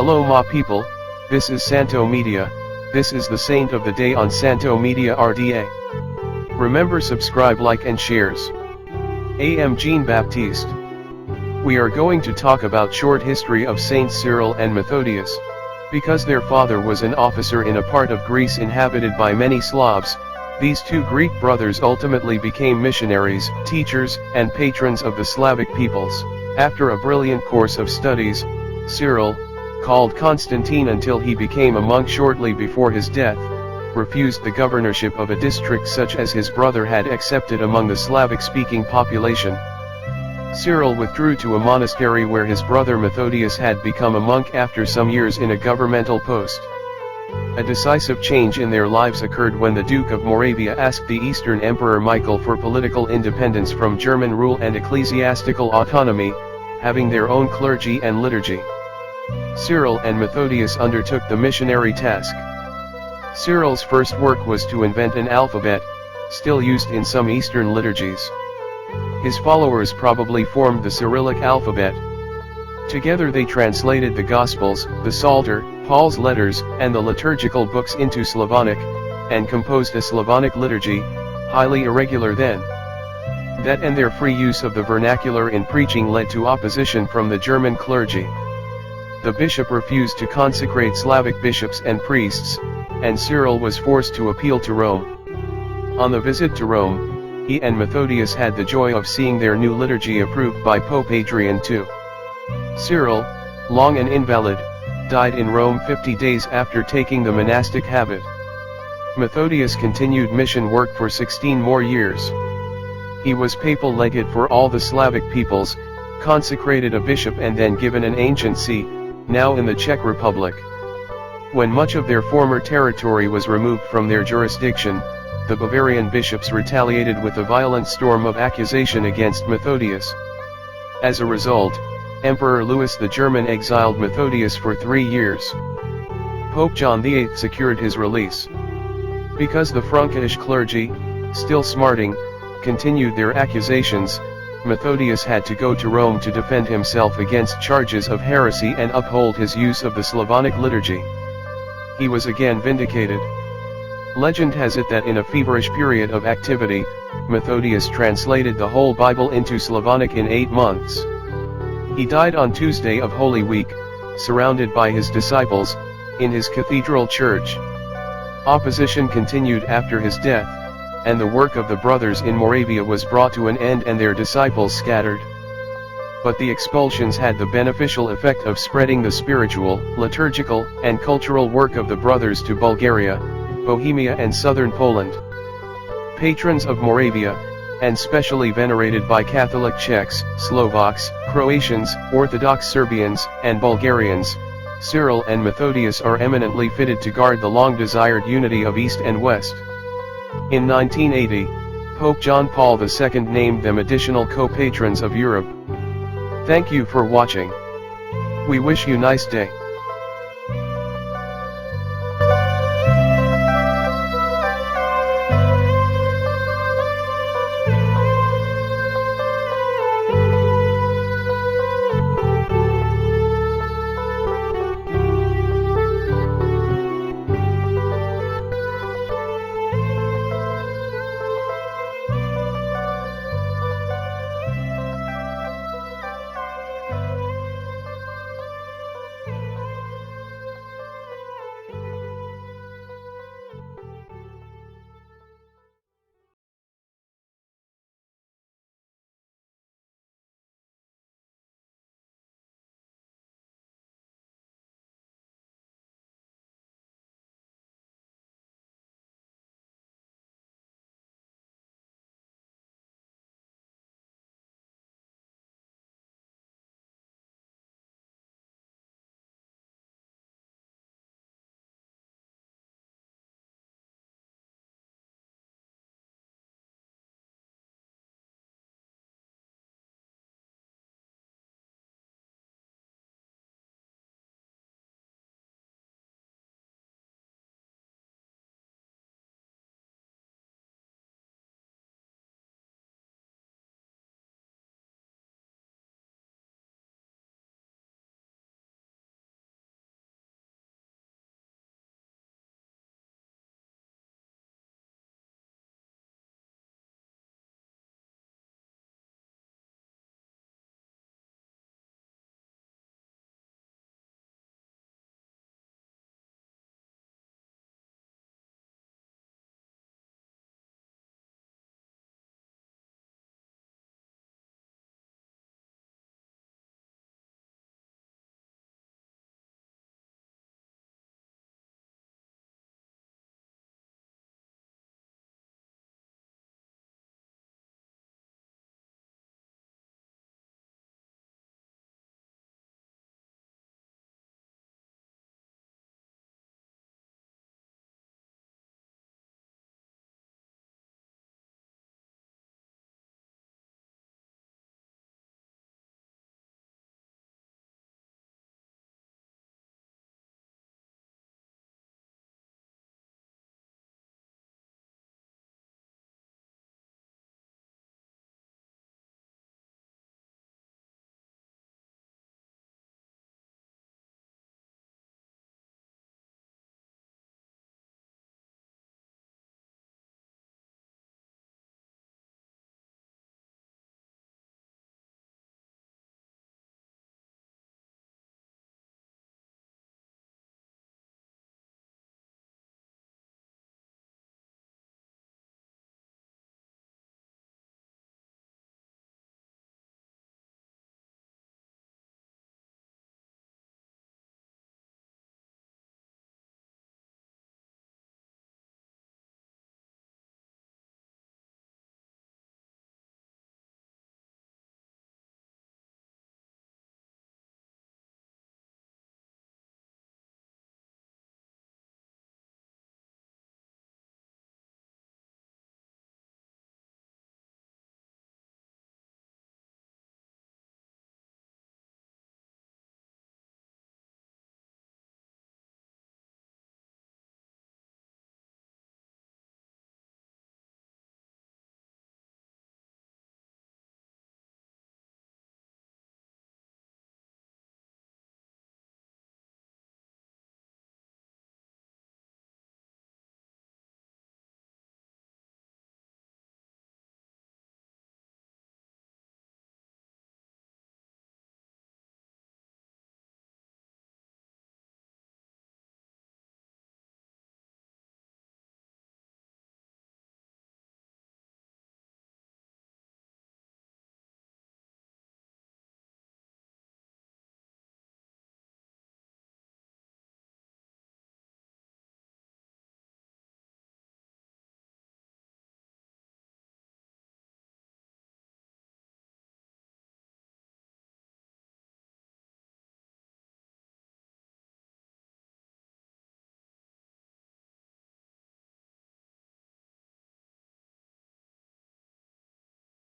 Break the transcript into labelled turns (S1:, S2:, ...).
S1: Hello ma people, this is Santo Media, this is the saint of the day on Santo Media RDA. Remember subscribe, like and shares. Am Jean Baptiste. We are going to talk about short history of Saints Cyril and Methodius. Because their father was an officer in a part of Greece inhabited by many Slavs, these two Greek brothers ultimately became missionaries, teachers, and patrons of the Slavic peoples. After a brilliant course of studies, Cyril, called Constantine until he became a monk shortly before his death, refused the governorship of a district such as his brother had accepted among the Slavic-speaking population. Cyril withdrew to a monastery where his brother Methodius had become a monk after some years in a governmental post. A decisive change in their lives occurred when the Duke of Moravia asked the Eastern Emperor Michael for political independence from German rule and ecclesiastical autonomy, having their own clergy and liturgy. Cyril and Methodius undertook the missionary task. Cyril's first work was to invent an alphabet, still used in some Eastern liturgies. His followers probably formed the Cyrillic alphabet. Together they translated the Gospels, the Psalter, Paul's letters, and the liturgical books into Slavonic, and composed a Slavonic liturgy, highly irregular then. That and their free use of the vernacular in preaching led to opposition from the German clergy. The bishop refused to consecrate Slavic bishops and priests, and Cyril was forced to appeal to Rome. On the visit to Rome, he and Methodius had the joy of seeing their new liturgy approved by Pope Adrian II. Cyril, long an invalid, died in Rome 50 days after taking the monastic habit. Methodius continued mission work for 16 more years. He was papal legate for all the Slavic peoples, consecrated a bishop and then given an ancient see, now in the Czech Republic. When much of their former territory was removed from their jurisdiction, the Bavarian bishops retaliated with a violent storm of accusation against Methodius. As a result, Emperor Louis the German exiled Methodius for 3 years. Pope John VIII secured his release. Because the Frankish clergy, still smarting, continued their accusations, Methodius had to go to Rome to defend himself against charges of heresy and uphold his use of the Slavonic liturgy. He was again vindicated. Legend has it that in a feverish period of activity, Methodius translated the whole Bible into Slavonic in 8 months. He died on Tuesday of Holy Week, surrounded by his disciples, in his cathedral church. Opposition continued after his death, and the work of the brothers in Moravia was brought to an end and their disciples scattered. But the expulsions had the beneficial effect of spreading the spiritual, liturgical, and cultural work of the brothers to Bulgaria, Bohemia and southern Poland. Patrons of Moravia, and specially venerated by Catholic Czechs, Slovaks, Croatians, Orthodox Serbians, and Bulgarians, Cyril and Methodius are eminently fitted to guard the long-desired unity of East and West. In 1980, Pope John Paul II named them additional co-patrons of Europe. Thank you for watching. We wish you nice day.